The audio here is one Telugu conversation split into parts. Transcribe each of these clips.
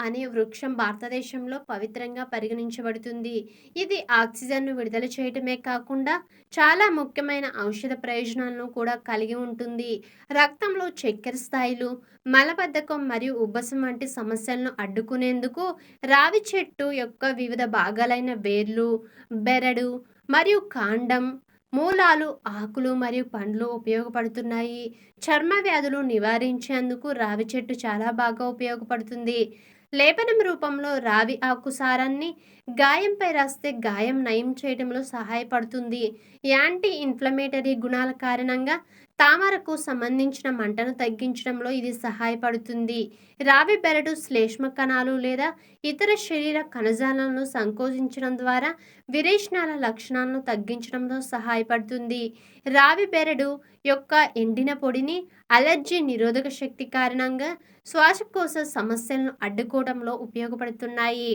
అనే వృక్షం భారతదేశంలో పవిత్రంగా పరిగణించబడుతుంది. ఇది ఆక్సిజన్‌ను విడుదల చేయటమే కాకుండా చాలా ముఖ్యమైన ఔషధ ప్రయోజనాలను కూడా కలిగి ఉంటుంది. రక్తంలో చక్కెర స్థాయిలు, మలబద్ధకం మరియు ఉబ్బసం వంటి సమస్యలను అడ్డుకునేందుకు రావి చెట్టు యొక్క వివిధ భాగాలైన వేర్లు, బెరడు మరియు కాండం, మూలాలు, ఆకులు మరియు పండ్లు ఉపయోగపడుతున్నాయి. చర్మ వ్యాధులు నివారించేందుకు రావి చెట్టు చాలా బాగా ఉపయోగపడుతుంది. లేపనం రూపంలో రావి ఆకు సారాన్ని గాయంపై రాస్తే గాయం నయం చేయడంలో సహాయపడుతుంది. యాంటీ ఇన్‌ఫ్లమేటరీ గుణాల కారణంగా తామరకు సంబంధించిన మంటను తగ్గించడంలో ఇది సహాయపడుతుంది. రావి బెరడు శ్లేష్మ కణాలు లేదా ఇతర శరీర కణజాలాలను సంకోచించడం ద్వారా విరేచనాల లక్షణాలను తగ్గించడంలో సహాయపడుతుంది. రావి బెరడు యొక్క ఎండిన పొడిని అలెర్జీ నిరోధక శక్తి కారణంగా శ్వాసకోశ సమస్యలను అడ్డుకోవడంలో ఉపయోగపడుతున్నాయి.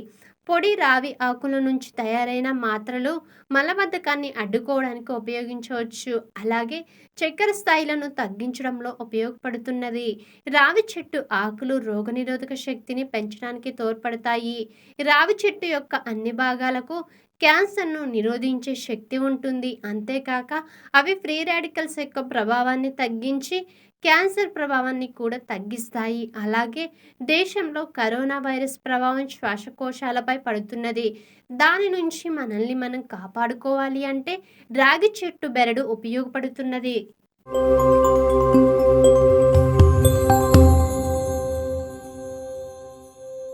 పొడి రావి ఆకుల నుంచి తయారైన మాత్రలు మలబద్ధకాన్ని అడ్డుకోవడానికి ఉపయోగించవచ్చు. అలాగే చక్కెర స్థాయిలను తగ్గించడంలో ఉపయోగపడుతున్నది. రావి చెట్టు ఆకులు రోగనిరోధక శక్తిని పెంచడానికి తోడ్పడతాయి. రావి చెట్టు యొక్క అన్ని భాగాలకు క్యాన్సర్‌ను నిరోధించే శక్తి ఉంటుంది. అంతేకాక అవి ఫ్రీ రాడికల్స్ యొక్క ప్రభావాన్ని తగ్గించి క్యాన్సర్ ప్రభావాన్ని కూడా తగ్గిస్తాయి. అలాగే దేశంలో కరోనా వైరస్ ప్రభావం శ్వాసకోశాలపై పడుతున్నది. దాని నుంచి మనల్ని మనం కాపాడుకోవాలి అంటే రాగి చెట్టు బెరడు ఉపయోగపడుతున్నది.